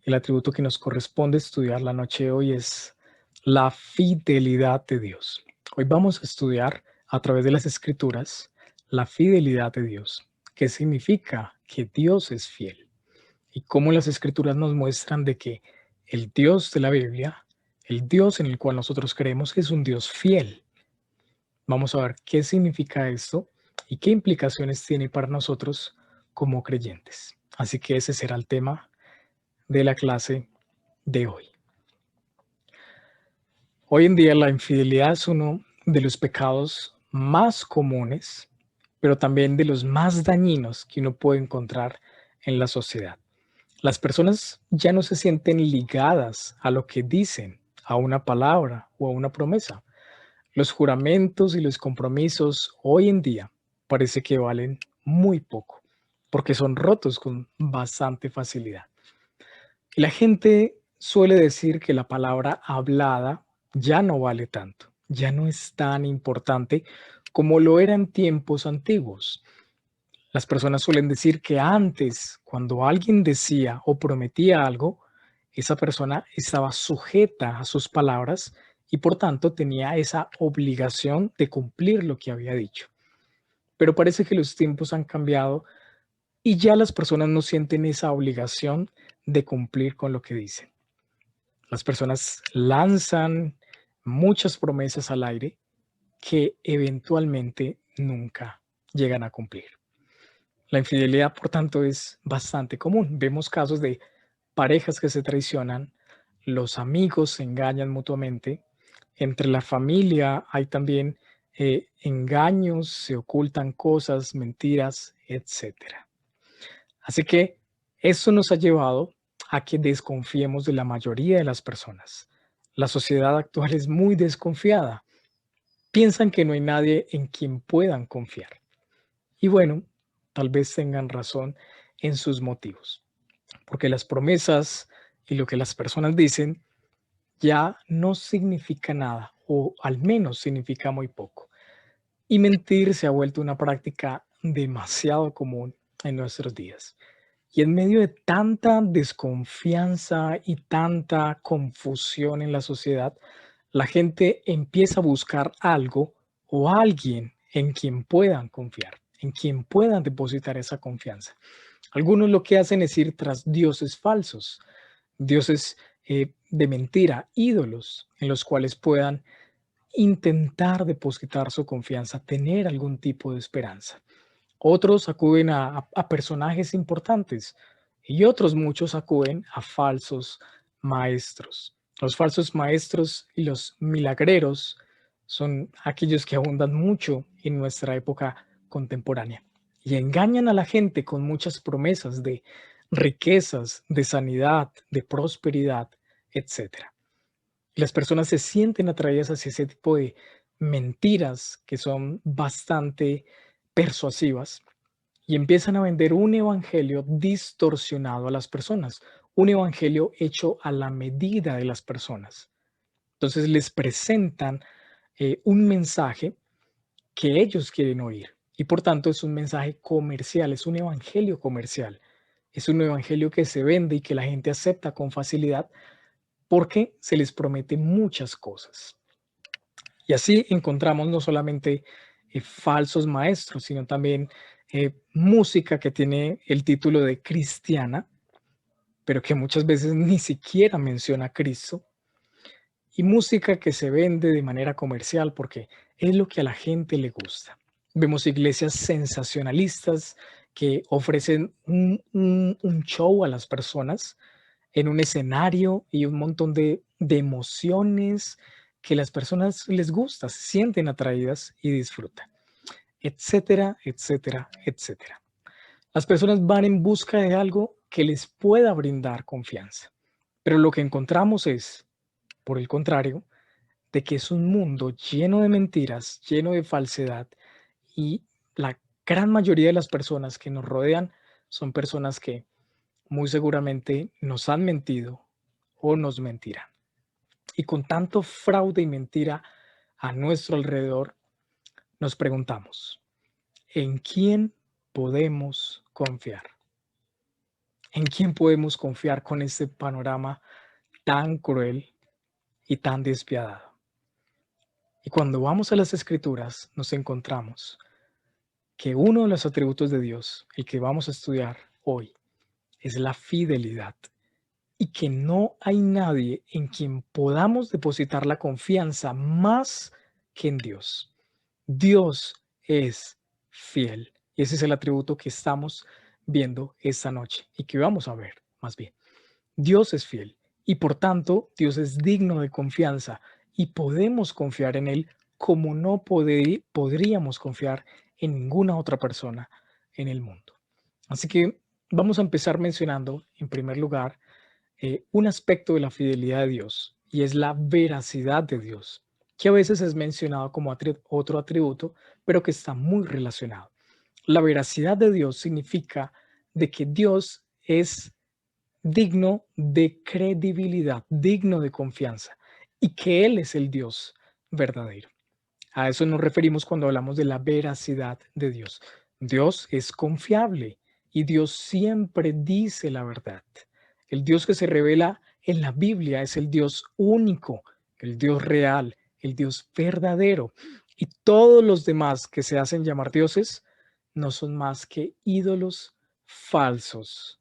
El atributo que nos corresponde estudiar la noche de hoy es la fidelidad de Dios. Hoy vamos a estudiar a través de las Escrituras la fidelidad de Dios. ¿Qué significa que Dios es fiel? Y cómo las Escrituras nos muestran de que el Dios de la Biblia, el Dios en el cual nosotros creemos, es un Dios fiel. Vamos a ver qué significa esto y qué implicaciones tiene para nosotros como creyentes. Así que ese será el tema de la clase de hoy. Hoy en día la infidelidad es uno de los pecados más comunes, pero también de los más dañinos que uno puede encontrar en la sociedad. Las personas ya no se sienten ligadas a lo que dicen, a una palabra o a una promesa. Los juramentos y los compromisos hoy en día parece que valen muy poco, porque son rotos con bastante facilidad. Y la gente suele decir que la palabra hablada ya no vale tanto, ya no es tan importante como lo era en tiempos antiguos. Las personas suelen decir que antes, cuando alguien decía o prometía algo, esa persona estaba sujeta a sus palabras y por tanto tenía esa obligación de cumplir lo que había dicho. Pero parece que los tiempos han cambiado y ya las personas no sienten esa obligación de cumplir con lo que dicen. Las personas lanzan muchas promesas al aire que eventualmente nunca llegan a cumplir. La infidelidad, por tanto, es bastante común. Vemos casos de parejas que se traicionan, los amigos se engañan mutuamente, entre la familia hay también engaños, se ocultan cosas, mentiras, etcétera. Así que eso nos ha llevado a que desconfiemos de la mayoría de las personas. La sociedad actual es muy desconfiada. Piensan que no hay nadie en quien puedan confiar. Y bueno, tal vez tengan razón en sus motivos, porque las promesas y lo que las personas dicen ya no significa nada, o al menos significa muy poco. Y mentir se ha vuelto una práctica demasiado común en nuestros días. Y en medio de tanta desconfianza y tanta confusión en la sociedad, la gente empieza a buscar algo o alguien en quien puedan confiar, en quien puedan depositar esa confianza. Algunos lo que hacen es ir tras dioses falsos, dioses de mentira, ídolos en los cuales puedan intentar depositar su confianza, tener algún tipo de esperanza. Otros acuden a personajes importantes y otros muchos acuden a falsos maestros. Los falsos maestros y los milagreros son aquellos que abundan mucho en nuestra época contemporánea y engañan a la gente con muchas promesas de riquezas, de sanidad, de prosperidad, etcétera. Las personas se sienten atraídas hacia ese tipo de mentiras que son bastante persuasivas y empiezan a vender un evangelio distorsionado a las personas, un evangelio hecho a la medida de las personas. Entonces les presentan un mensaje que ellos quieren oír y por tanto es un mensaje comercial, es un evangelio comercial, es un evangelio que se vende y que la gente acepta con facilidad porque se les promete muchas cosas. Y así encontramos no solamente falsos maestros, sino también música que tiene el título de cristiana, pero que muchas veces ni siquiera menciona a Cristo, y música que se vende de manera comercial porque es lo que a la gente le gusta. Vemos iglesias sensacionalistas que ofrecen un show a las personas en un escenario y un montón de emociones que las personas les gusta, se sienten atraídas y disfrutan, etcétera, etcétera, etcétera. Las personas van en busca de algo que les pueda brindar confianza, pero lo que encontramos es, por el contrario, de que es un mundo lleno de mentiras, lleno de falsedad y la gran mayoría de las personas que nos rodean son personas que muy seguramente nos han mentido o nos mentirán. Y con tanto fraude y mentira a nuestro alrededor, nos preguntamos, ¿en quién podemos confiar? ¿En quién podemos confiar con este panorama tan cruel y tan despiadado? Y cuando vamos a las Escrituras, nos encontramos que uno de los atributos de Dios, el que vamos a estudiar hoy, es la fidelidad, y que no hay nadie en quien podamos depositar la confianza más que en Dios. Dios es fiel. Y ese es el atributo que estamos viendo esta noche y que vamos a ver más bien. Dios es fiel y por tanto Dios es digno de confianza y podemos confiar en Él como no podríamos confiar en ninguna otra persona en el mundo. Así que vamos a empezar mencionando, en primer lugar, un aspecto de la fidelidad de Dios y es la veracidad de Dios, que a veces es mencionado como otro atributo, pero que está muy relacionado. La veracidad de Dios significa de que Dios es digno de credibilidad, digno de confianza y que Él es el Dios verdadero. A eso nos referimos cuando hablamos de la veracidad de Dios. Dios es confiable y Dios siempre dice la verdad. El Dios que se revela en la Biblia es el Dios único, el Dios real, el Dios verdadero. Y todos los demás que se hacen llamar dioses no son más que ídolos falsos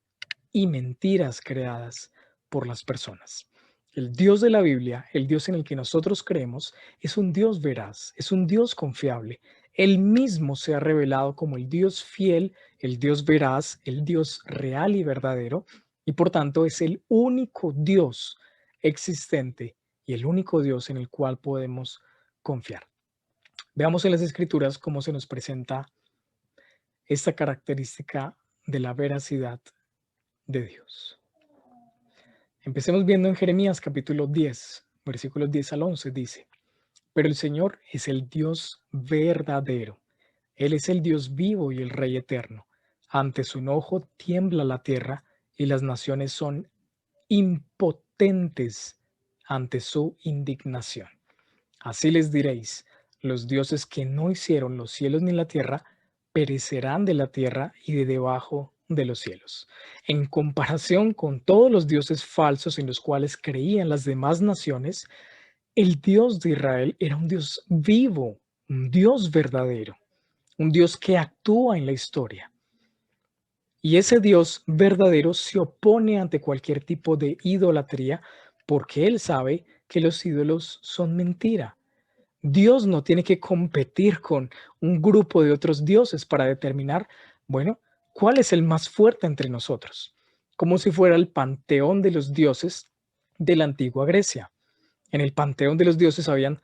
y mentiras creadas por las personas. El Dios de la Biblia, el Dios en el que nosotros creemos, es un Dios veraz, es un Dios confiable. Él mismo se ha revelado como el Dios fiel, el Dios veraz, el Dios real y verdadero, y por tanto es el único Dios existente y el único Dios en el cual podemos confiar. Veamos en las Escrituras cómo se nos presenta esta característica de la veracidad de Dios. Empecemos viendo en Jeremías capítulo 10, versículos 10 al 11, dice, pero el Señor es el Dios verdadero. Él es el Dios vivo y el Rey eterno. Ante su enojo tiembla la tierra y las naciones son impotentes ante su indignación. Así les diréis, los dioses que no hicieron los cielos ni la tierra, perecerán de la tierra y de debajo de los cielos. En comparación con todos los dioses falsos en los cuales creían las demás naciones, el Dios de Israel era un Dios vivo, un Dios verdadero, un Dios que actúa en la historia. Y ese Dios verdadero se opone ante cualquier tipo de idolatría porque Él sabe que los ídolos son mentira. Dios no tiene que competir con un grupo de otros dioses para determinar, bueno, cuál es el más fuerte entre nosotros, como si fuera el panteón de los dioses de la antigua Grecia. En el panteón de los dioses habían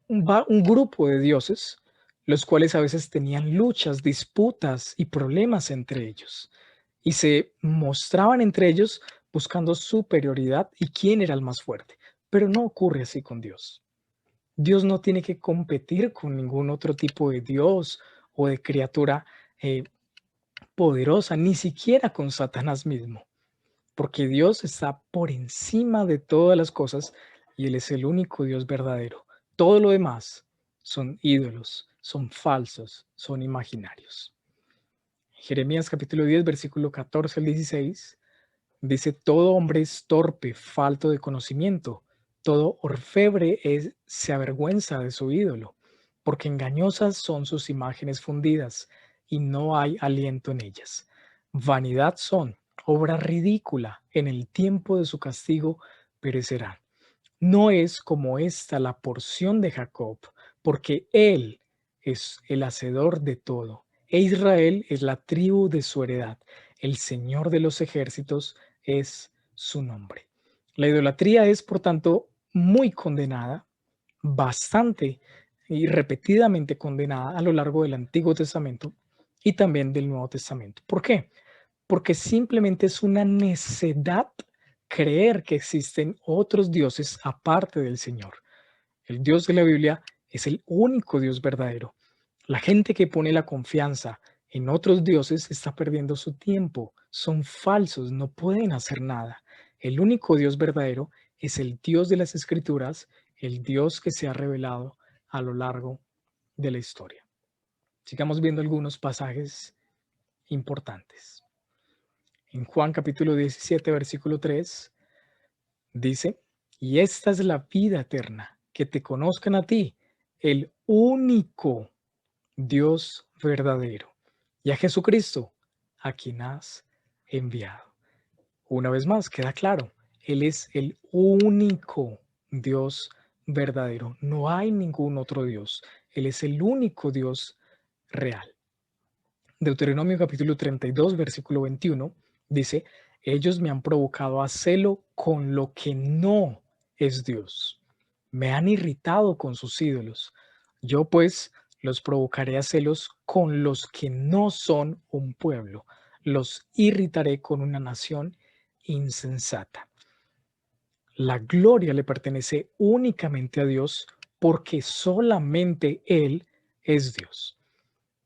un grupo de dioses, los cuales a veces tenían luchas, disputas y problemas entre ellos, y se mostraban entre ellos buscando superioridad y quién era el más fuerte. Pero no ocurre así con Dios. Dios no tiene que competir con ningún otro tipo de Dios o de criatura eh, poderosa, ni siquiera con Satanás mismo, porque Dios está por encima de todas las cosas y Él es el único Dios verdadero. Todo lo demás son ídolos, son falsos, son imaginarios. Jeremías capítulo 10, versículo 14 al 16 dice, todo hombre es torpe, falto de conocimiento, todo orfebre se avergüenza de su ídolo, porque engañosas son sus imágenes fundidas y no hay aliento en ellas. Vanidad son, obra ridícula, en el tiempo de su castigo perecerán. No es como esta la porción de Jacob, porque él es el hacedor de todo, e Israel es la tribu de su heredad. El Señor de los ejércitos es su nombre. La idolatría es, por tanto, muy condenada, bastante y repetidamente condenada a lo largo del Antiguo Testamento y también del Nuevo Testamento. ¿Por qué? Porque simplemente es una necedad creer que existen otros dioses aparte del Señor. El Dios de la Biblia es el único Dios verdadero. La gente que pone la confianza en otros dioses está perdiendo su tiempo, son falsos, no pueden hacer nada. El único Dios verdadero es el Dios de las Escrituras, el Dios que se ha revelado a lo largo de la historia. Sigamos viendo algunos pasajes importantes. En Juan capítulo 17, versículo 3, dice, y esta es la vida eterna, que te conozcan a ti, el único Dios verdadero, y a Jesucristo, a quien has enviado. Una vez más, queda claro, Él es el único Dios verdadero. No hay ningún otro Dios. Él es el único Dios real. Deuteronomio capítulo 32, versículo 21, dice, ellos me han provocado a celo con lo que no es Dios. Me han irritado con sus ídolos. Yo pues los provocaré a celos con los que no son un pueblo. Los irritaré con una nación insensata. La gloria le pertenece únicamente a Dios porque solamente Él es Dios.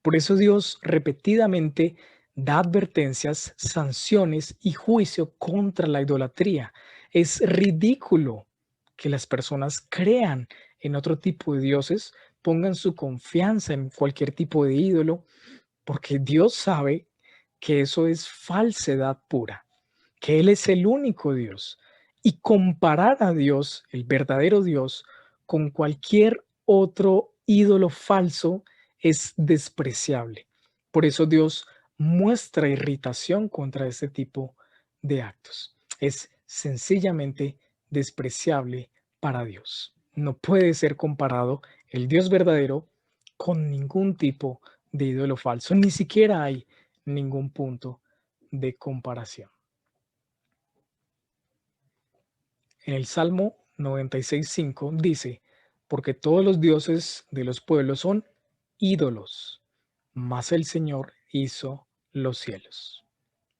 Por eso Dios repetidamente da advertencias, sanciones y juicio contra la idolatría. Es ridículo que las personas crean en otro tipo de dioses, pongan su confianza en cualquier tipo de ídolo, porque Dios sabe que eso es falsedad pura, que Él es el único Dios. Y comparar a Dios, el verdadero Dios, con cualquier otro ídolo falso es despreciable. Por eso Dios muestra irritación contra este tipo de actos. Es sencillamente despreciable para Dios. No puede ser comparado el Dios verdadero con ningún tipo de ídolo falso. Ni siquiera hay ningún punto de comparación. En el Salmo 96:5 dice, porque todos los dioses de los pueblos son ídolos, mas el Señor hizo los cielos.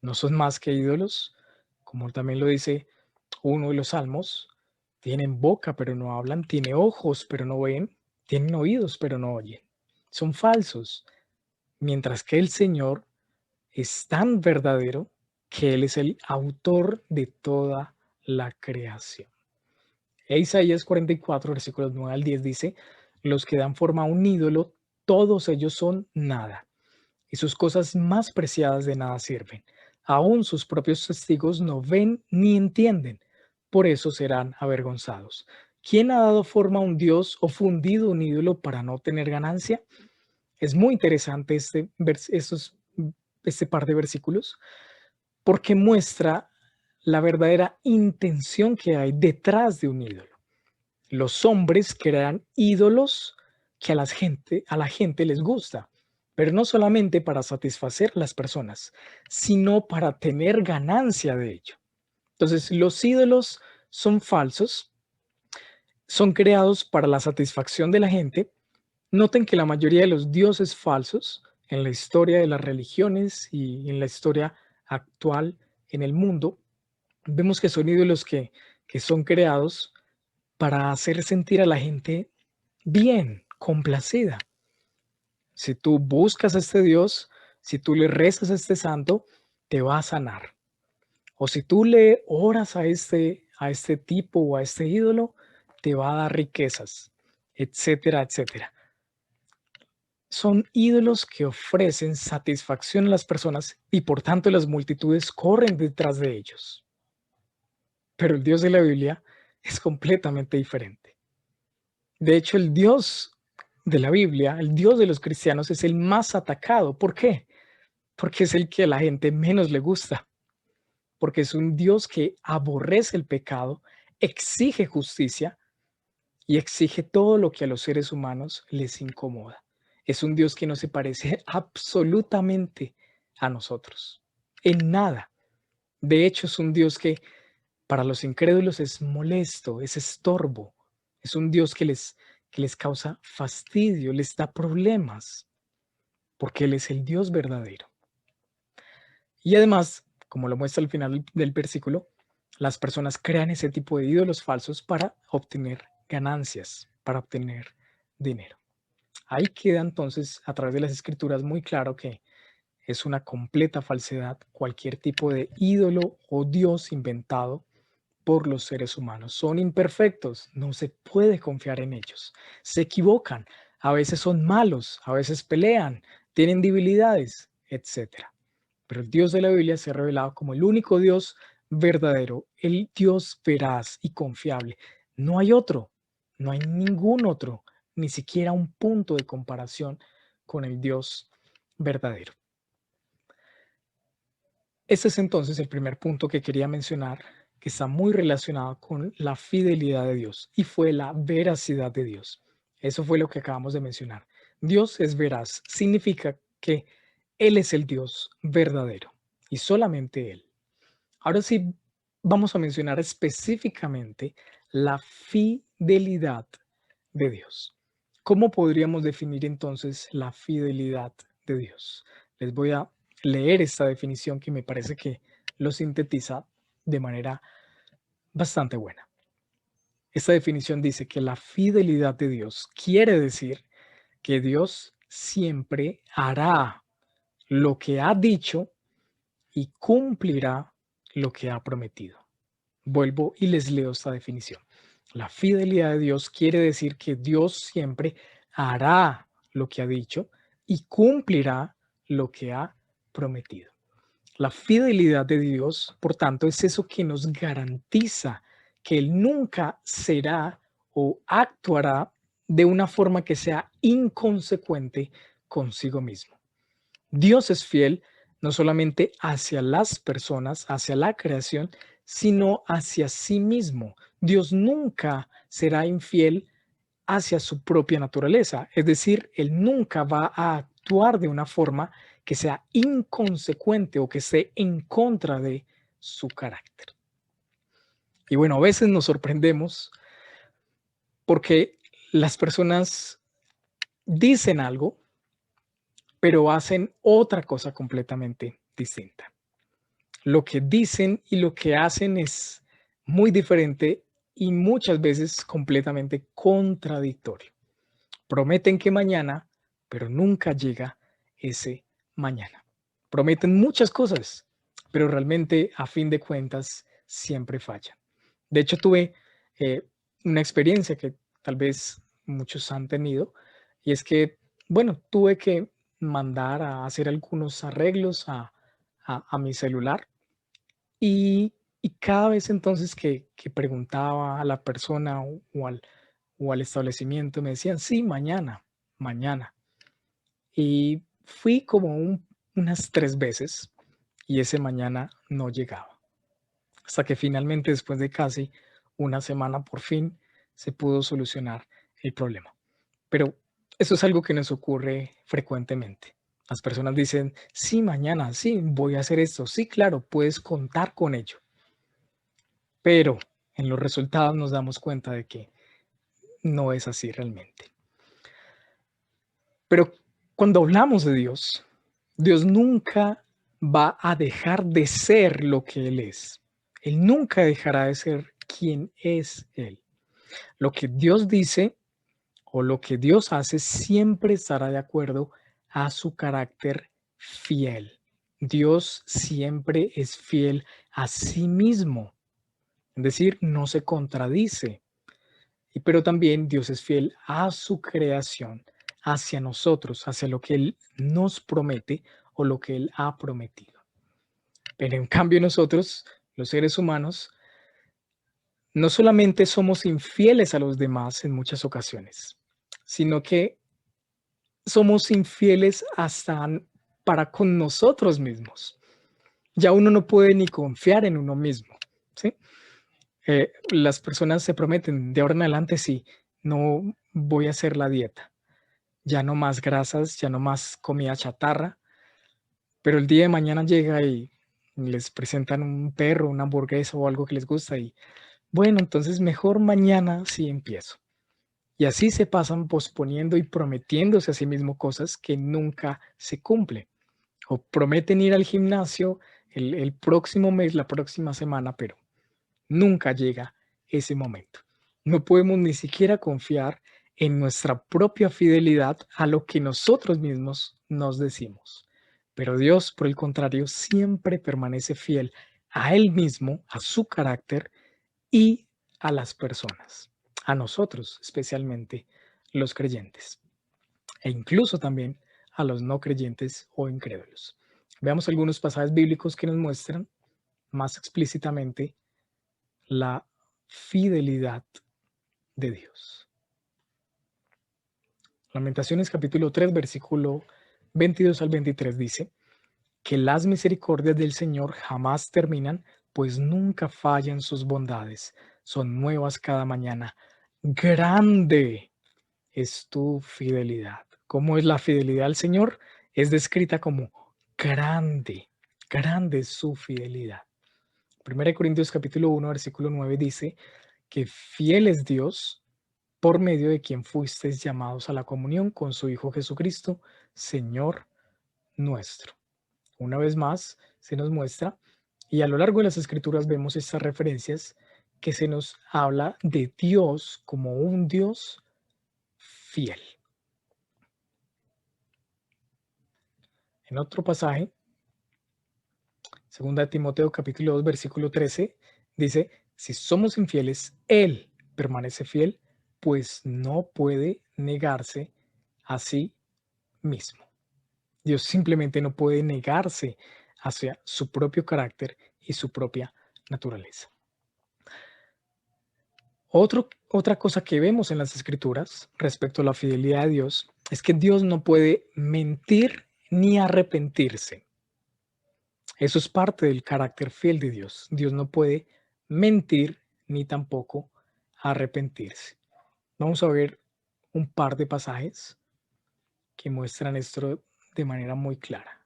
No son más que ídolos, como también lo dice uno de los salmos, tienen boca pero no hablan, tienen ojos pero no ven, tienen oídos pero no oyen. Son falsos, mientras que el Señor es tan verdadero que Él es el autor de toda la creación. Isaías 44, versículos 9 al 10 dice, los que dan forma a un ídolo, todos ellos son nada, y sus cosas más preciadas de nada sirven. Aún sus propios testigos no ven ni entienden, por eso serán avergonzados. ¿Quién ha dado forma a un dios o fundido un ídolo para no tener ganancia? Es muy interesante este par de versículos porque muestra la verdadera intención que hay detrás de un ídolo. Los hombres crean ídolos que a la gente les gusta, pero no solamente para satisfacer a las personas, sino para tener ganancia de ello. Entonces, los ídolos son falsos, son creados para la satisfacción de la gente. Noten que la mayoría de los dioses falsos en la historia de las religiones y en la historia actual en el mundo, vemos que son ídolos que son creados para hacer sentir a la gente bien, complacida. Si tú buscas a este Dios, si tú le rezas a este santo, te va a sanar. O si tú le oras a este tipo o a este ídolo, te va a dar riquezas, etcétera, etcétera. Son ídolos que ofrecen satisfacción a las personas y por tanto las multitudes corren detrás de ellos. Pero el Dios de la Biblia es completamente diferente. De hecho, el Dios de la Biblia, el Dios de los cristianos, es el más atacado. ¿Por qué? Porque es el que a la gente menos le gusta. Porque es un Dios que aborrece el pecado, exige justicia y exige todo lo que a los seres humanos les incomoda. Es un Dios que no se parece absolutamente a nosotros, en nada. De hecho, es un Dios que para los incrédulos es molesto, es estorbo, es un Dios que les causa fastidio, les da problemas, porque Él es el Dios verdadero. Y además, como lo muestra al final del versículo, las personas crean ese tipo de ídolos falsos para obtener ganancias, para obtener dinero. Ahí queda entonces a través de las escrituras muy claro que es una completa falsedad cualquier tipo de ídolo o Dios inventado por los seres humanos. Son imperfectos, no se puede confiar en ellos. Se equivocan, a veces son malos, a veces pelean, tienen debilidades, etcétera. pero el Dios de la Biblia se ha revelado como el único Dios verdadero, el Dios veraz y confiable. No hay otro, no hay ningún otro, ni siquiera un punto de comparación con el Dios verdadero. Ese es entonces el primer punto que quería mencionar, que está muy relacionado con la fidelidad de Dios y fue la veracidad de Dios. Eso fue lo que acabamos de mencionar. Dios es veraz, significa que Él es el Dios verdadero y solamente Él. Ahora sí, vamos a mencionar específicamente la fidelidad de Dios. ¿Cómo podríamos definir entonces la fidelidad de Dios? Les voy a leer esta definición que me parece que lo sintetiza de manera bastante buena. Esta definición dice que la fidelidad de Dios quiere decir que Dios siempre hará lo que ha dicho y cumplirá lo que ha prometido. Vuelvo y les leo esta definición. La fidelidad de Dios quiere decir que Dios siempre hará lo que ha dicho y cumplirá lo que ha prometido. La fidelidad de Dios, por tanto, es eso que nos garantiza que Él nunca será o actuará de una forma que sea inconsecuente consigo mismo. Dios es fiel no solamente hacia las personas, hacia la creación, sino hacia sí mismo. Dios nunca será infiel hacia su propia naturaleza, es decir, Él nunca va a actuar de una forma que sea inconsecuente o que esté en contra de su carácter. Y bueno, a veces nos sorprendemos porque las personas dicen algo, pero hacen otra cosa completamente distinta. Lo que dicen y lo que hacen es muy diferente y muchas veces completamente contradictorio. Prometen que mañana, pero nunca llega ese mañana. Prometen muchas cosas, pero realmente a fin de cuentas siempre fallan. De hecho, tuve eh, una experiencia que tal vez muchos han tenido y es que, bueno, tuve que mandar a hacer algunos arreglos a mi celular y cada vez entonces que preguntaba a la persona o al establecimiento, me decían: "Sí, mañana, mañana". Y fui como unas 3 veces, y ese mañana no llegaba. Hasta que finalmente, después de casi una semana, por fin se pudo solucionar el problema. Pero eso es algo que nos ocurre frecuentemente. Las personas dicen: "Sí, mañana, sí, voy a hacer esto. Sí, claro, puedes contar con ello". Pero en los resultados nos damos cuenta de que no es así realmente. Pero cuando hablamos de Dios, Dios nunca va a dejar de ser lo que Él es. Él nunca dejará de ser quien es Él. Lo que Dios dice o lo que Dios hace siempre estará de acuerdo a su carácter fiel. Dios siempre es fiel a sí mismo, es decir, no se contradice. Pero también Dios es fiel a su creación, hacia nosotros, hacia lo que Él nos promete o lo que Él ha prometido. Pero en cambio nosotros, los seres humanos, no solamente somos infieles a los demás en muchas ocasiones, sino que somos infieles hasta para con nosotros mismos. Ya uno no puede ni confiar en uno mismo, ¿sí? Las personas se prometen, de ahora en adelante sí, no voy a hacer la dieta, ya no más grasas, ya no más comida chatarra, pero el día de mañana llega y les presentan un perro, una hamburguesa o algo que les gusta y bueno, entonces mejor mañana sí empiezo. Y así se pasan posponiendo y prometiéndose a sí mismo cosas que nunca se cumplen. O prometen ir al gimnasio el próximo mes, la próxima semana, pero nunca llega ese momento. No podemos ni siquiera confiar en nuestra propia fidelidad a lo que nosotros mismos nos decimos. Pero Dios, por el contrario, siempre permanece fiel a Él mismo, a su carácter y a las personas, a nosotros especialmente los creyentes, e incluso también a los no creyentes o incrédulos. Veamos algunos pasajes bíblicos que nos muestran más explícitamente la fidelidad de Dios. Lamentaciones capítulo 3, versículo 22 al 23 dice que las misericordias del Señor jamás terminan, pues nunca fallan sus bondades. Son nuevas cada mañana. Grande es tu fidelidad. ¿Cómo es la fidelidad al Señor? Es descrita como grande. Grande es su fidelidad. 1 Corintios capítulo 1, versículo 9 dice que fiel es Dios por medio de quien fuisteis llamados a la comunión con su Hijo Jesucristo, Señor nuestro. Una vez más se nos muestra, y a lo largo de las escrituras vemos estas referencias que se nos habla de Dios como un Dios fiel. En otro pasaje, 2 Timoteo capítulo 2, versículo 13, dice, si somos infieles, Él permanece fiel, pues no puede negarse a sí mismo. Dios simplemente no puede negarse hacia su propio carácter y su propia naturaleza. Otra cosa que vemos en las escrituras respecto a la fidelidad de Dios es que Dios no puede mentir ni arrepentirse. Eso es parte del carácter fiel de Dios. Dios no puede mentir ni tampoco arrepentirse. Vamos a ver un par de pasajes que muestran esto de manera muy clara.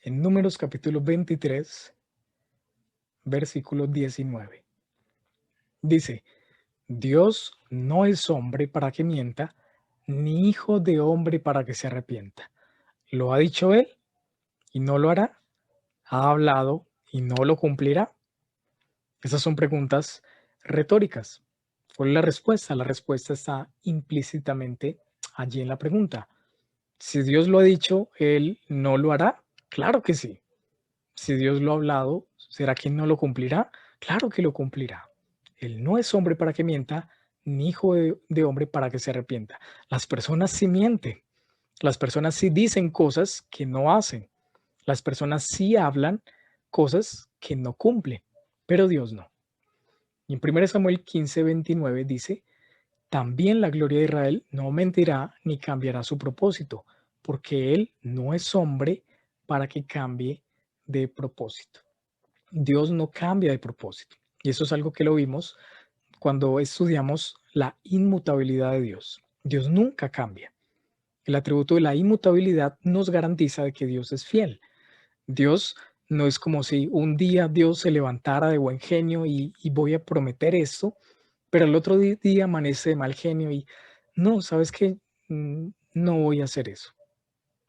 En Números capítulo 23, versículo 19. Dice, Dios no es hombre para que mienta, ni hijo de hombre para que se arrepienta. ¿Lo ha dicho él y no lo hará? ¿Ha hablado y no lo cumplirá? Esas son preguntas retóricas. ¿Cuál es la respuesta? La respuesta está implícitamente allí en la pregunta. Si Dios lo ha dicho, ¿Él no lo hará? Claro que sí. Si Dios lo ha hablado, ¿será que no lo cumplirá? Claro que lo cumplirá. Él no es hombre para que mienta, ni hijo de hombre para que se arrepienta. Las personas sí mienten. Las personas sí dicen cosas que no hacen. Las personas sí hablan cosas que no cumplen, pero Dios no. Y en 1 Samuel 15:29 dice, también la gloria de Israel no mentirá ni cambiará su propósito, porque él no es hombre para que cambie de propósito. Dios no cambia de propósito. Y eso es algo que lo vimos cuando estudiamos la inmutabilidad de Dios. Dios nunca cambia. El atributo de la inmutabilidad nos garantiza de que Dios es fiel. Dios no es como si un día Dios se levantara de buen genio y voy a prometer esto, pero el otro día amanece de mal genio y no, ¿sabes qué? No voy a hacer eso.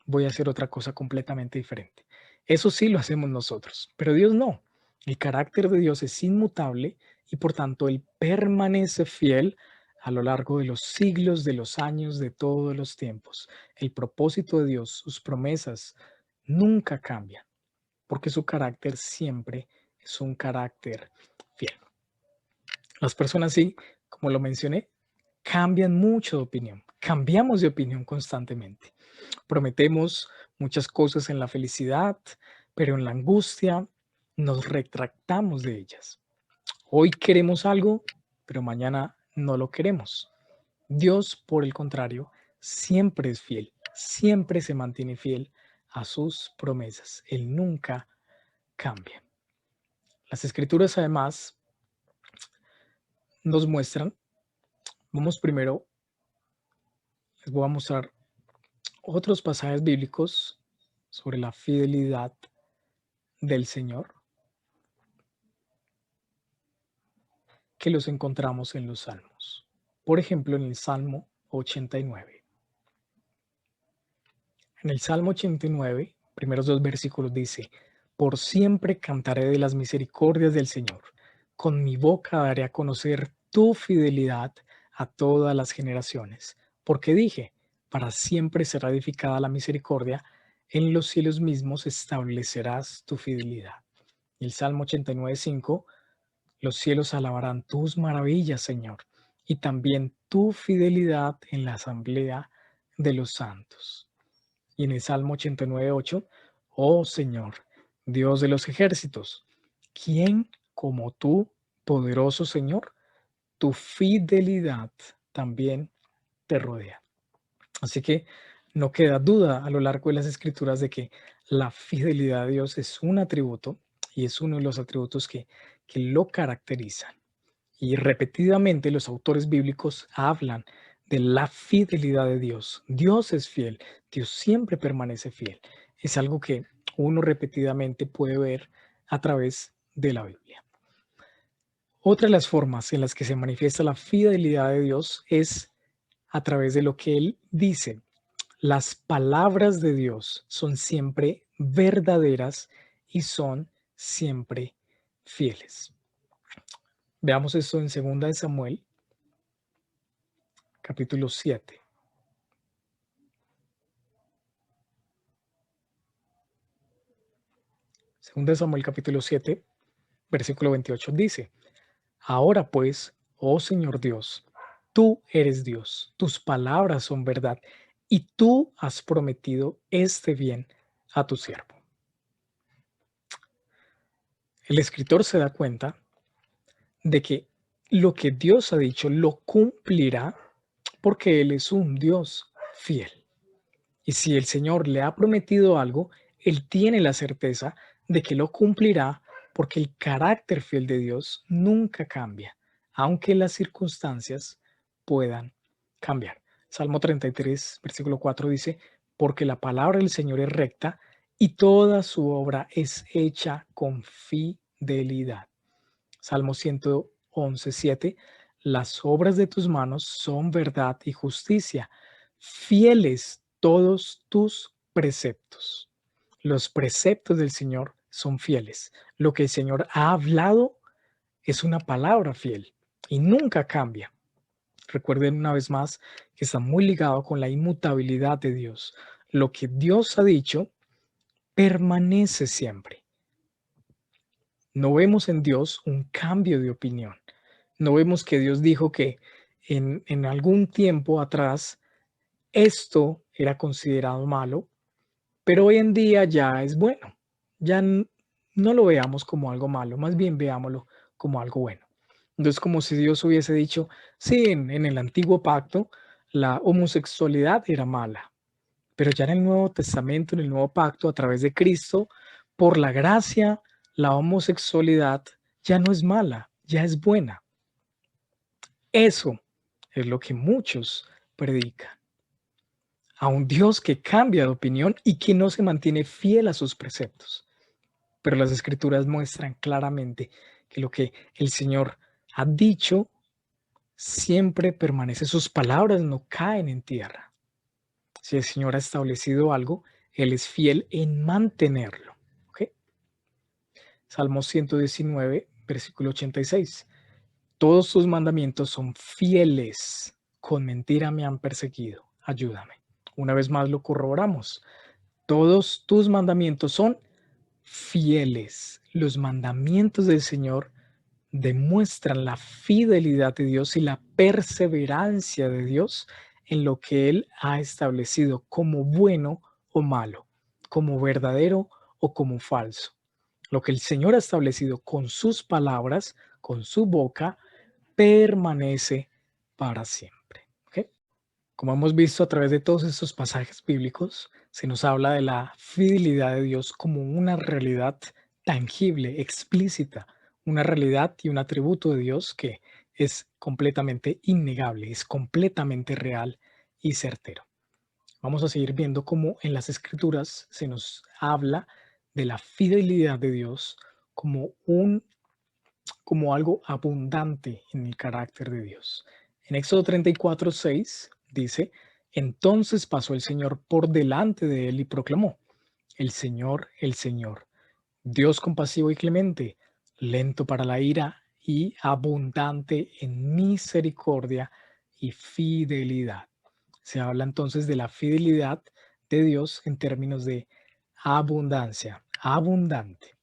Voy a hacer otra cosa completamente diferente. Eso sí lo hacemos nosotros, pero Dios no. El carácter de Dios es inmutable y por tanto Él permanece fiel a lo largo de los siglos, de los años, de todos los tiempos. El propósito de Dios, sus promesas, nunca cambian, porque su carácter siempre es un carácter fiel. Las personas sí, como lo mencioné, cambian mucho de opinión. Cambiamos de opinión constantemente. Prometemos muchas cosas en la felicidad, pero en la angustia nos retractamos de ellas. Hoy queremos algo, pero mañana no lo queremos. Dios, por el contrario, siempre es fiel, siempre se mantiene fiel a sus promesas. Él nunca cambia. Las escrituras además nos muestran, vamos primero, les voy a mostrar otros pasajes bíblicos sobre la fidelidad del Señor que los encontramos en los Salmos. Por ejemplo, en el Salmo 89. En el Salmo 89, primeros dos versículos dice, por siempre cantaré de las misericordias del Señor. Con mi boca daré a conocer tu fidelidad a todas las generaciones. Porque dije, para siempre será edificada la misericordia, en los cielos mismos establecerás tu fidelidad. Y el Salmo 89:5, los cielos alabarán tus maravillas, Señor, y también tu fidelidad en la asamblea de los santos. Y en el Salmo 89:8, oh Señor, Dios de los ejércitos, ¿quién como tú, poderoso Señor? Tu fidelidad también te rodea. Así que no queda duda a lo largo de las escrituras de que la fidelidad a Dios es un atributo y es uno de los atributos que lo caracterizan. Y repetidamente los autores bíblicos hablan de la fidelidad de Dios. Dios es fiel, Dios siempre permanece fiel. Es algo que uno repetidamente puede ver a través de la Biblia. Otra de las formas en las que se manifiesta la fidelidad de Dios es a través de lo que Él dice. Las palabras de Dios son siempre verdaderas y son siempre fieles. Veamos esto en 2 de Samuel, capítulo 7. 2 de Samuel, capítulo 7, versículo 28 dice: Ahora pues, oh Señor Dios, tú eres Dios, tus palabras son verdad, y tú has prometido este bien a tu siervo. El escritor se da cuenta de que lo que Dios ha dicho lo cumplirá porque Él es un Dios fiel. Y si el Señor le ha prometido algo, Él tiene la certeza de que lo cumplirá porque el carácter fiel de Dios nunca cambia, aunque las circunstancias puedan cambiar. Salmo 33, versículo 4 dice, porque la palabra del Señor es recta y toda su obra es hecha con fidelidad. Salmo 111:7, las obras de tus manos son verdad y justicia, fieles todos tus preceptos. Los preceptos del Señor son fieles. Lo que el Señor ha hablado es una palabra fiel y nunca cambia. Recuerden una vez más que está muy ligado con la inmutabilidad de Dios. Lo que Dios ha dicho permanece siempre. No vemos en Dios un cambio de opinión. No vemos que Dios dijo que en algún tiempo atrás esto era considerado malo, pero hoy en día ya es bueno. Ya no lo veamos como algo malo, más bien veámoslo como algo bueno. Entonces, como si Dios hubiese dicho, sí, en el antiguo pacto la homosexualidad era mala, pero ya en el Nuevo Testamento, en el Nuevo Pacto, a través de Cristo, por la gracia, la homosexualidad ya no es mala, ya es buena. Eso es lo que muchos predican. A un Dios que cambia de opinión y que no se mantiene fiel a sus preceptos. Pero las Escrituras muestran claramente que lo que el Señor ha dicho siempre permanece. Sus palabras no caen en tierra. Si el Señor ha establecido algo, Él es fiel en mantenerlo. ¿Ok? Salmo 119, versículo 86. Todos tus mandamientos son fieles. Con mentira me han perseguido. Ayúdame. Una vez más lo corroboramos. Todos tus mandamientos son fieles. Los mandamientos del Señor demuestran la fidelidad de Dios y la perseverancia de Dios en lo que Él ha establecido como bueno o malo, como verdadero o como falso. Lo que el Señor ha establecido con sus palabras, con su boca, permanece para siempre. ¿Ok? Como hemos visto a través de todos estos pasajes bíblicos, se nos habla de la fidelidad de Dios como una realidad tangible, explícita, una realidad y un atributo de Dios que es completamente innegable, es completamente real y certero. Vamos a seguir viendo cómo en las Escrituras se nos habla de la fidelidad de Dios como como algo abundante en el carácter de Dios. En Éxodo 34:6 dice, entonces pasó el Señor por delante de él y proclamó, el Señor, Dios compasivo y clemente, lento para la ira y abundante en misericordia y fidelidad. Se habla entonces de la fidelidad de Dios en términos de abundancia, abundante.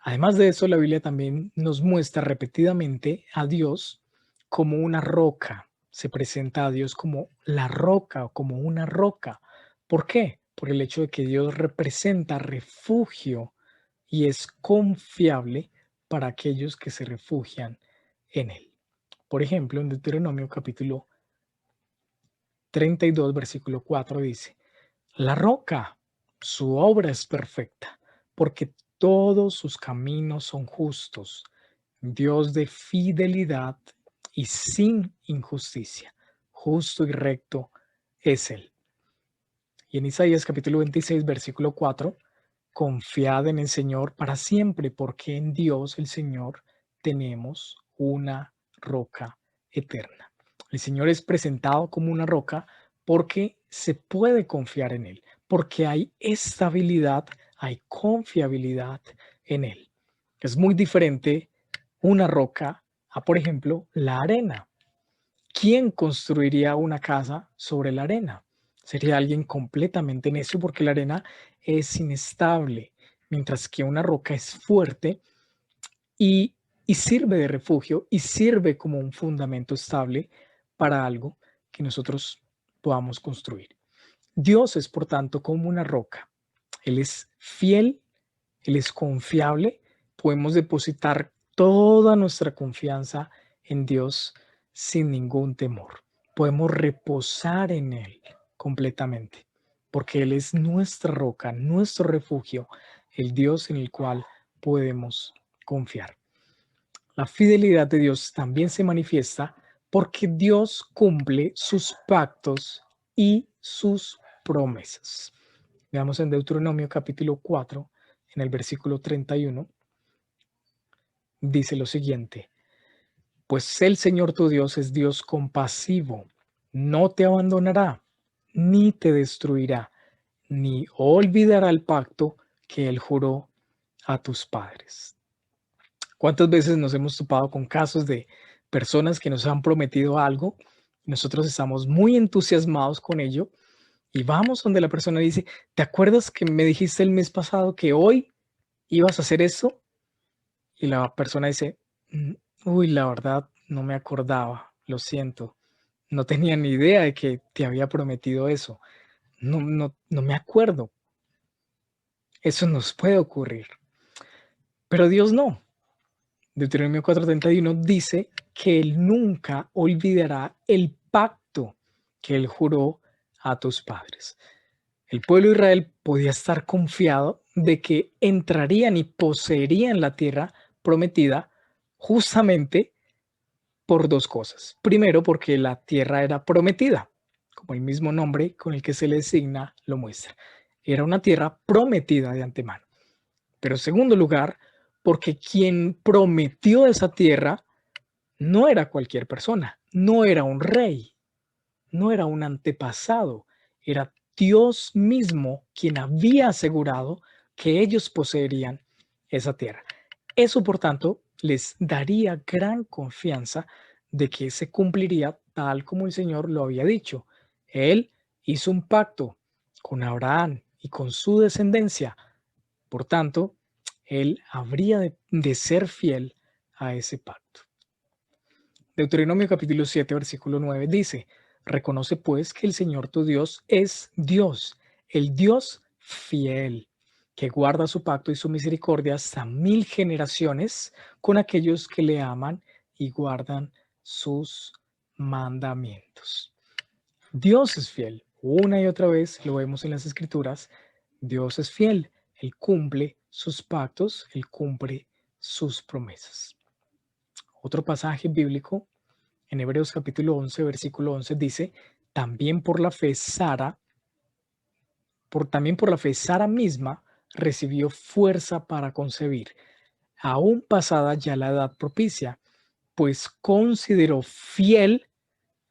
Además de eso, la Biblia también nos muestra repetidamente a Dios como una roca. Se presenta a Dios como la roca o como una roca. ¿Por qué? Por el hecho de que Dios representa refugio y es confiable para aquellos que se refugian en Él. Por ejemplo, en Deuteronomio capítulo 32, versículo 4 dice, la roca, su obra es perfecta, porque todos sus caminos son justos, Dios de fidelidad y sin injusticia, justo y recto es Él. Y en Isaías capítulo 26, versículo 4, confiad en el Señor para siempre, porque en Dios el Señor tenemos una roca eterna. El Señor es presentado como una roca porque se puede confiar en Él, porque hay estabilidad, hay confiabilidad en Él. Es muy diferente una roca a, por ejemplo, la arena. ¿Quién construiría una casa sobre la arena? Sería alguien completamente necio porque la arena es inestable, mientras que una roca es fuerte y, y sirve de refugio y sirve como un fundamento estable para algo que nosotros podamos construir. Dios es, por tanto, como una roca. Él es fiel, Él es confiable. Podemos depositar toda nuestra confianza en Dios sin ningún temor. Podemos reposar en Él completamente, porque Él es nuestra roca, nuestro refugio, el Dios en el cual podemos confiar. La fidelidad de Dios también se manifiesta porque Dios cumple sus pactos y sus promesas. Veamos en Deuteronomio capítulo 4, en el versículo 31, dice lo siguiente, pues el Señor tu Dios es Dios compasivo, no te abandonará, ni te destruirá, ni olvidará el pacto que Él juró a tus padres. ¿Cuántas veces nos hemos topado con casos de personas que nos han prometido algo? Nosotros estamos muy entusiasmados con ello y vamos donde la persona dice, ¿te acuerdas que me dijiste el mes pasado que hoy ibas a hacer eso? Y la persona dice, "Mm, uy, la verdad no me acordaba, lo siento, no tenía ni idea de que te había prometido eso, no me acuerdo, eso nos puede ocurrir, pero Dios no. Deuteronomio 4:31 dice que Él nunca olvidará el pacto que Él juró a tus padres. El pueblo de Israel podía estar confiado de que entrarían y poseerían la tierra prometida justamente por dos cosas. Primero, porque la tierra era prometida, como el mismo nombre con el que se le designa lo muestra. Era una tierra prometida de antemano. Pero en segundo lugar, porque quien prometió esa tierra no era cualquier persona, no era un rey, no era un antepasado, era Dios mismo quien había asegurado que ellos poseerían esa tierra. Eso, por tanto, les daría gran confianza de que se cumpliría tal como el Señor lo había dicho. Él hizo un pacto con Abraham y con su descendencia. Por tanto, él habría de ser fiel a ese pacto. Deuteronomio capítulo 7, versículo 9 dice, reconoce pues que el Señor tu Dios es Dios, el Dios fiel, que guarda su pacto y su misericordia hasta 1000 generaciones con aquellos que le aman y guardan sus mandamientos. Dios es fiel. Una y otra vez lo vemos en las Escrituras. Dios es fiel. Él cumple sus pactos, Él cumple sus promesas. Otro pasaje bíblico en Hebreos capítulo 11, versículo 11 dice, también por la fe Sara, también por la fe Sara misma recibió fuerza para concebir, aún pasada ya la edad propicia, pues consideró fiel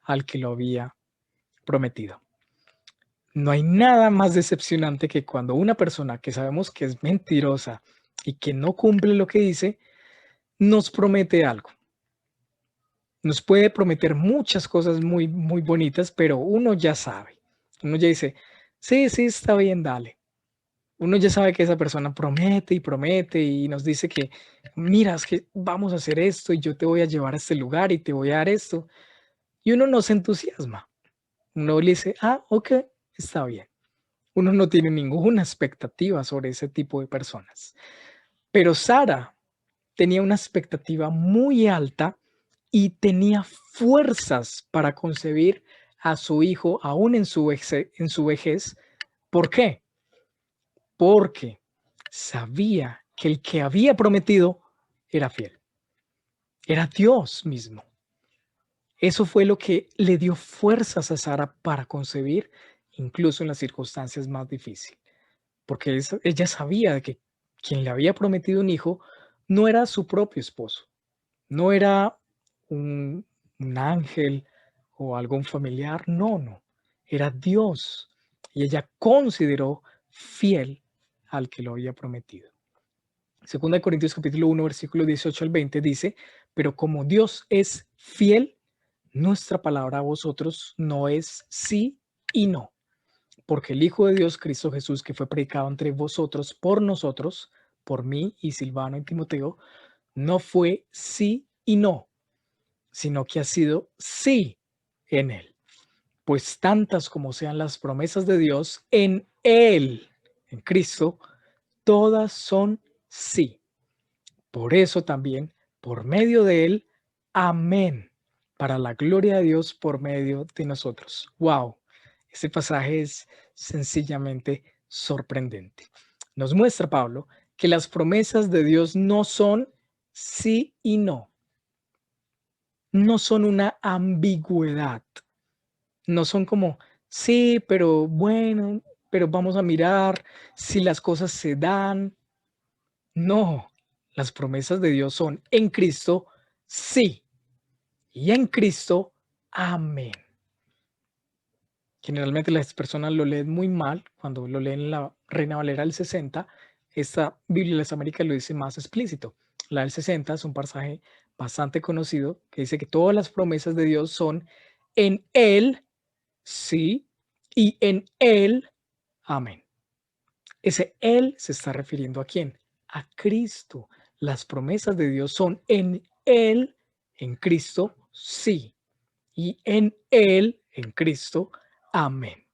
al que lo había prometido. No hay nada más decepcionante que cuando una persona que sabemos que es mentirosa y que no cumple lo que dice, nos promete algo. Nos puede prometer muchas cosas muy, muy bonitas, pero uno ya sabe. Uno ya dice, sí, sí, está bien, dale. Uno ya sabe que esa persona promete y promete y nos dice que, mira, es que vamos a hacer esto y yo te voy a llevar a este lugar y te voy a dar esto. Y uno no se entusiasma. Uno le dice, ah, ok, está bien. Uno no tiene ninguna expectativa sobre ese tipo de personas. Pero Sara tenía una expectativa muy alta y tenía fuerzas para concebir a su hijo aún en su vejez. ¿Por qué? Porque sabía que el que había prometido era fiel, era Dios mismo. Eso fue lo que le dio fuerzas a Sara para concebir, incluso en las circunstancias más difíciles, porque ella sabía de que quien le había prometido un hijo no era su propio esposo, no era un ángel o algún familiar, no, no, era Dios. Y ella consideró fiel al que lo había prometido. Segunda de Corintios capítulo 1, versículo 18 al 20 dice, pero como Dios es fiel, nuestra palabra a vosotros no es sí y no, porque el Hijo de Dios, Cristo Jesús, que fue predicado entre vosotros por nosotros, por mí y Silvano y Timoteo, no fue sí y no, sino que ha sido sí en él. Pues tantas como sean las promesas de Dios en él, en Cristo, todas son sí. Por eso también, por medio de él, amén, para la gloria de Dios por medio de nosotros. Wow, este pasaje es sencillamente sorprendente. Nos muestra Pablo que las promesas de Dios no son sí y no, no son una ambigüedad, no son como sí, pero bueno, pero vamos a mirar si las cosas se dan. No, las promesas de Dios son en Cristo, sí, y en Cristo, amén. Generalmente las personas lo leen muy mal cuando lo leen en la Reina Valera del 60. Esta Biblia de las Américas lo dice más explícito. La del 60 es un pasaje bastante conocido que dice que todas las promesas de Dios son en Él, sí, y en Él, amén. Ese Él se está refiriendo a quién? A Cristo. Las promesas de Dios son en Él, en Cristo, sí. Y en Él, en Cristo, amén.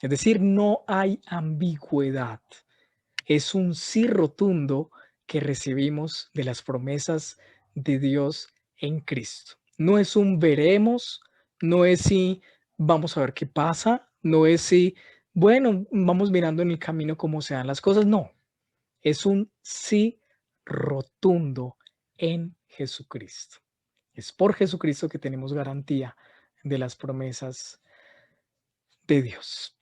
Es decir, no hay ambigüedad. Es un sí rotundo que recibimos de las promesas de Dios en Cristo. No es un veremos, no es si vamos a ver qué pasa, no es si, bueno, vamos mirando en el camino cómo se dan las cosas, no. Es un sí rotundo en Jesucristo. Es por Jesucristo que tenemos garantía de las promesas de Dios.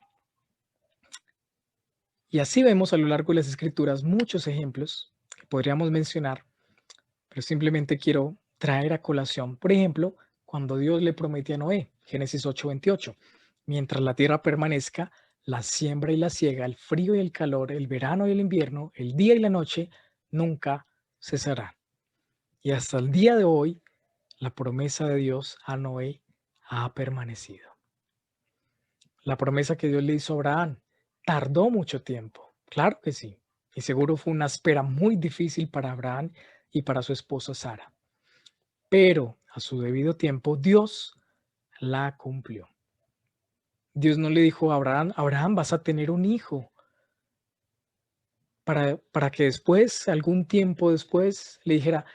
Y así vemos a lo largo de las escrituras muchos ejemplos que podríamos mencionar, pero simplemente quiero traer a colación, por ejemplo, cuando Dios le prometió a Noé, Génesis 8:28, mientras la tierra permanezca, la siembra y la siega, el frío y el calor, el verano y el invierno, el día y la noche, nunca cesarán. Y hasta el día de hoy, la promesa de Dios a Noé ha permanecido. La promesa que Dios le hizo a Abraham tardó mucho tiempo, claro que sí, y seguro fue una espera muy difícil para Abraham y para su esposa Sara, pero a su debido tiempo Dios la cumplió. Dios no le dijo a Abraham, Abraham, vas a tener un hijo, para que después, algún tiempo después, le dijera,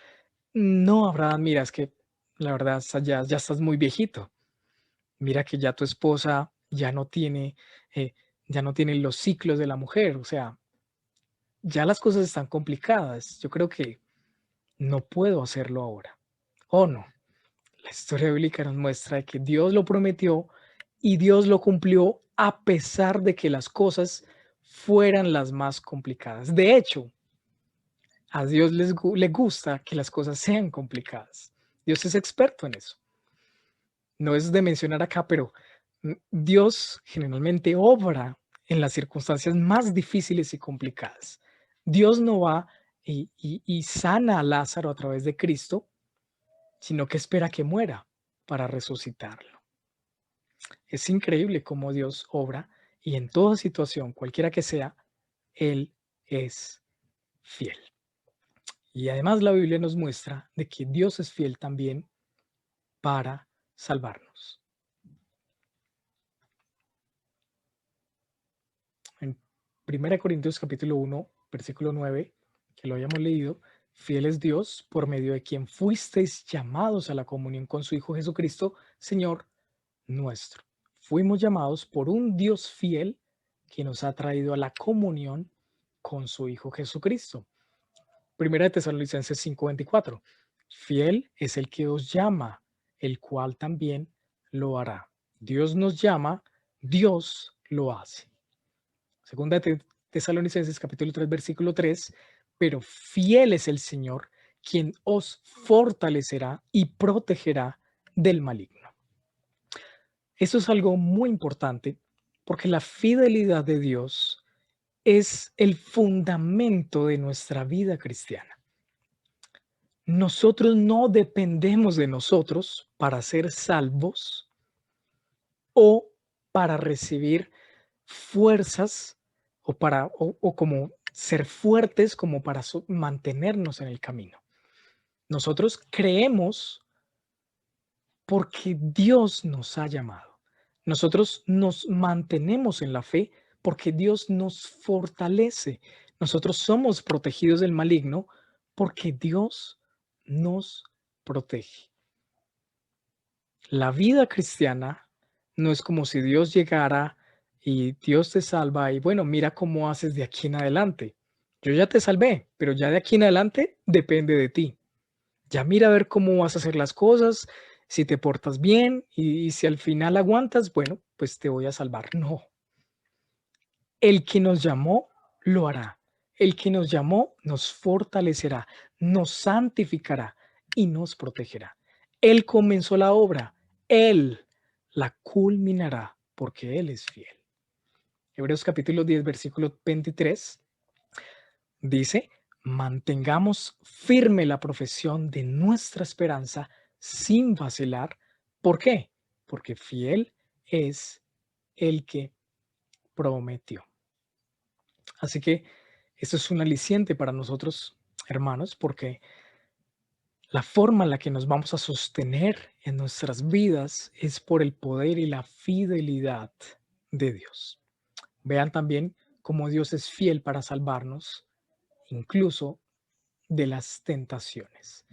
no, Abraham, mira, es que la verdad ya estás muy viejito, mira que ya tu esposa eh, ya no tiene los ciclos de la mujer, o sea, ya las cosas están complicadas. Yo creo que no puedo hacerlo ahora. ¿O no? La historia bíblica nos muestra que Dios lo prometió y Dios lo cumplió a pesar de que las cosas fueran las más complicadas. De hecho, a Dios le gusta que las cosas sean complicadas. Dios es experto en eso. No es de mencionar acá, pero Dios generalmente obra en las circunstancias más difíciles y complicadas. Dios no va y sana a Lázaro a través de Cristo, sino que espera que muera para resucitarlo. Es increíble cómo Dios obra y en toda situación, cualquiera que sea, Él es fiel. Y además la Biblia nos muestra de que Dios es fiel también para salvarnos. En 1 Corintios capítulo 1, versículo 9, que lo hayamos leído, fiel es Dios por medio de quien fuisteis llamados a la comunión con su Hijo Jesucristo, Señor nuestro. Fuimos llamados por un Dios fiel que nos ha traído a la comunión con su Hijo Jesucristo. Primera de Tesalonicenses 5:24. Fiel es el que os llama, el cual también lo hará. Dios nos llama, Dios lo hace. Segunda de Tesalonicenses capítulo 3, versículo 3. Pero fiel es el Señor, quien os fortalecerá y protegerá del maligno. Eso es algo muy importante porque la fidelidad de Dios es el fundamento de nuestra vida cristiana. Nosotros no dependemos de nosotros para ser salvos o para recibir fuerzas o como ser fuertes como para mantenernos en el camino. Nosotros creemos porque Dios nos ha llamado. Nosotros nos mantenemos en la fe porque Dios nos fortalece. Nosotros somos protegidos del maligno porque Dios nos protege. La vida cristiana no es como si Dios llegara y Dios te salva y bueno, mira cómo haces de aquí en adelante. Yo ya te salvé, pero ya de aquí en adelante depende de ti. Ya mira a ver cómo vas a hacer las cosas, si te portas bien y si al final aguantas, bueno, pues te voy a salvar. No, el que nos llamó lo hará. El que nos llamó nos fortalecerá, nos santificará y nos protegerá. Él comenzó la obra, Él la culminará porque Él es fiel. Hebreos capítulo 10, versículo 23 dice, mantengamos firme la profesión de nuestra esperanza sin vacilar. ¿Por qué? Porque fiel es el que prometió. Así que esto es un aliciente para nosotros, hermanos, porque la forma en la que nos vamos a sostener en nuestras vidas es por el poder y la fidelidad de Dios. Vean también cómo Dios es fiel para salvarnos, incluso de las tentaciones.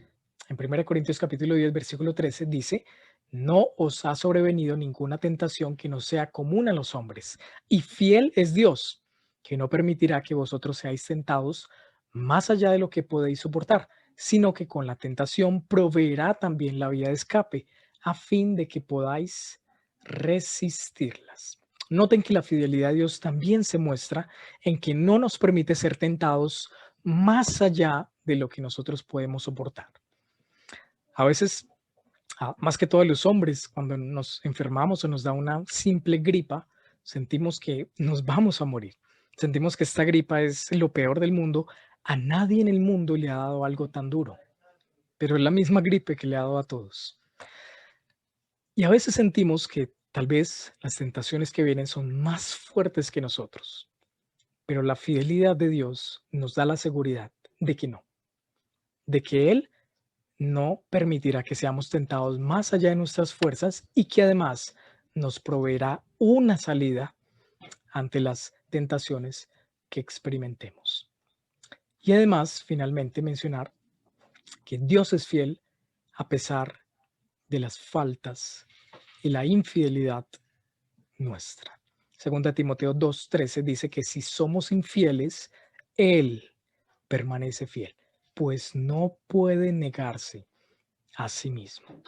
En 1 Corintios capítulo 10, versículo 13 dice, no os ha sobrevenido ninguna tentación que no sea común a los hombres, y fiel es Dios, que no permitirá que vosotros seáis tentados más allá de lo que podéis soportar, sino que con la tentación proveerá también la vía de escape, a fin de que podáis resistirlas. Noten que la fidelidad de Dios también se muestra en que no nos permite ser tentados más allá de lo que nosotros podemos soportar. A veces, más que todos los hombres, cuando nos enfermamos o nos da una simple gripa, sentimos que nos vamos a morir. Sentimos que esta gripa es lo peor del mundo. A nadie en el mundo le ha dado algo tan duro, pero es la misma gripe que le ha dado a todos. Y a veces sentimos que tal vez las tentaciones que vienen son más fuertes que nosotros, pero la fidelidad de Dios nos da la seguridad de que no, de que Él no permitirá que seamos tentados más allá de nuestras fuerzas y que además nos proveerá una salida ante las tentaciones que experimentemos. Y además, finalmente, mencionar que Dios es fiel a pesar de las faltas y la infidelidad nuestra. Segunda Timoteo 2:13 dice que si somos infieles, Él permanece fiel, pues no puede negarse a sí mismo.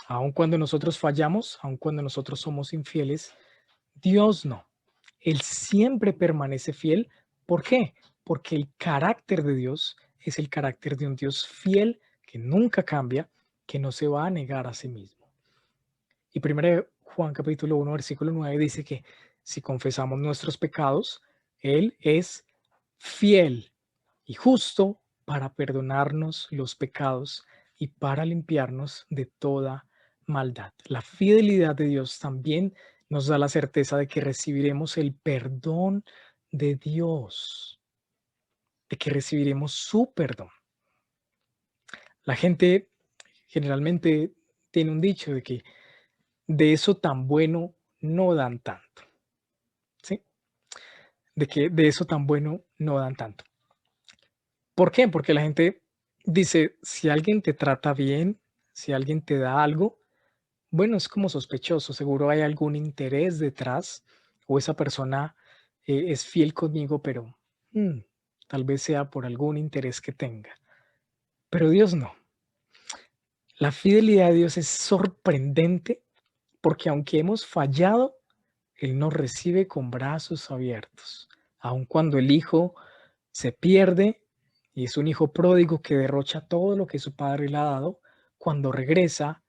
Aun cuando nosotros fallamos, aun cuando nosotros somos infieles, Dios no. Él siempre permanece fiel. ¿Por qué? Porque el carácter de Dios es el carácter de un Dios fiel que nunca cambia, que no se va a negar a sí mismo. Y 1 Juan capítulo 1, versículo 9 dice que si confesamos nuestros pecados, Él es fiel y justo para perdonarnos los pecados y para limpiarnos de toda maldad. La fidelidad de Dios también nos da la certeza de que recibiremos el perdón de Dios. de que recibiremos su perdón. La gente generalmente tiene un dicho de que de eso tan bueno no dan tanto, ¿sí? De que de eso tan bueno no dan tanto. ¿Por qué? Porque la gente dice, si alguien te trata bien, si alguien te da algo, bueno, es como sospechoso, seguro hay algún interés detrás o esa persona es fiel conmigo, pero mm, tal vez sea por algún interés que tenga. Pero Dios no. La fidelidad de Dios es sorprendente porque aunque hemos fallado, Él nos recibe con brazos abiertos. Aun cuando el hijo se pierde y es un hijo pródigo que derrocha todo lo que su padre le ha dado, cuando regresa,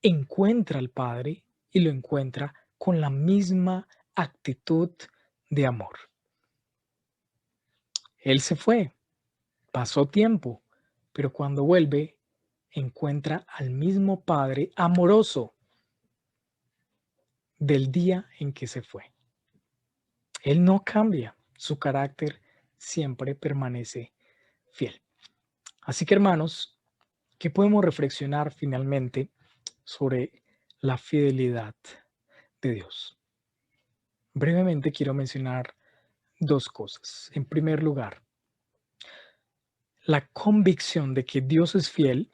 encuentra al padre y lo encuentra con la misma actitud de amor. Él se fue, pasó tiempo, pero cuando vuelve, encuentra al mismo padre amoroso del día en que se fue. Él no cambia, su carácter siempre permanece fiel. Así que hermanos, ¿qué podemos reflexionar finalmente sobre la fidelidad de Dios? Brevemente quiero mencionar dos cosas. En primer lugar, la convicción de que Dios es fiel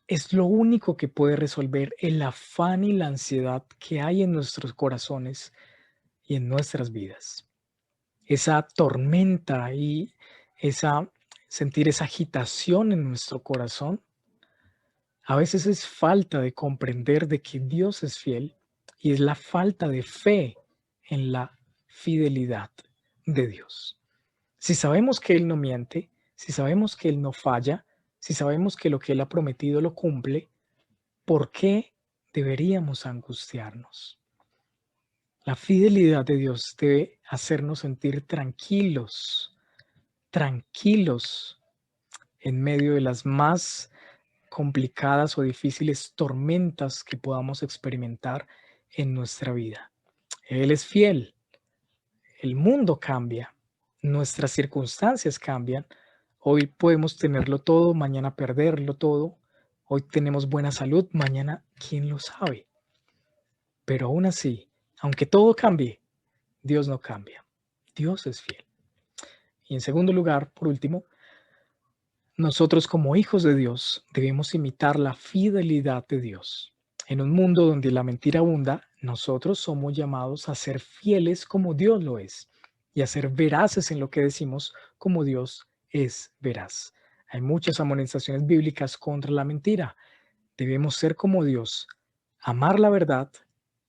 es lo único que puede resolver el afán y la ansiedad que hay en nuestros corazones y en nuestras vidas. Esa tormenta y esa sentir esa agitación en nuestro corazón, a veces es falta de comprender de que Dios es fiel y es la falta de fe en la fidelidad de Dios. Si sabemos que Él no miente, si sabemos que Él no falla, si sabemos que lo que Él ha prometido lo cumple, ¿por qué deberíamos angustiarnos? La fidelidad de Dios debe hacernos sentir tranquilos, tranquilos en medio de las más complicadas o difíciles tormentas que podamos experimentar en nuestra vida. Él es fiel, el mundo cambia, nuestras circunstancias cambian. Hoy podemos tenerlo todo, mañana perderlo todo. Hoy tenemos buena salud, mañana quién lo sabe. Pero aún así, aunque todo cambie, Dios no cambia. Dios es fiel. Y en segundo lugar, por último, nosotros como hijos de Dios debemos imitar la fidelidad de Dios. En un mundo donde la mentira abunda, nosotros somos llamados a ser fieles como Dios lo es y a ser veraces en lo que decimos como Dios es veraz. Hay muchas amonestaciones bíblicas contra la mentira. Debemos ser como Dios, amar la verdad,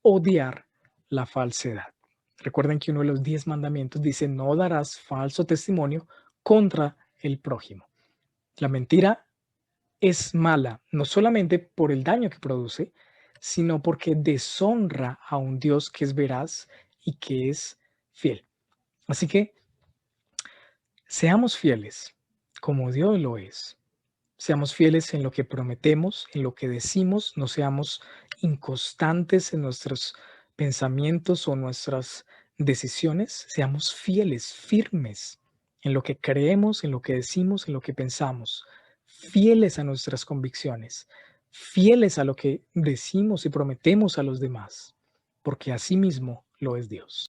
odiar la falsedad. Recuerden que uno de los 10 mandamientos dice, no darás falso testimonio contra el prójimo. La mentira es mala, no solamente por el daño que produce, sino porque deshonra a un Dios que es veraz y que es fiel. Así que seamos fieles como Dios lo es. Seamos fieles en lo que prometemos, en lo que decimos, no seamos inconstantes en nuestros pensamientos o nuestras decisiones, seamos fieles, firmes en lo que creemos, en lo que decimos, en lo que pensamos, fieles a nuestras convicciones, fieles a lo que decimos y prometemos a los demás, porque así mismo lo es Dios.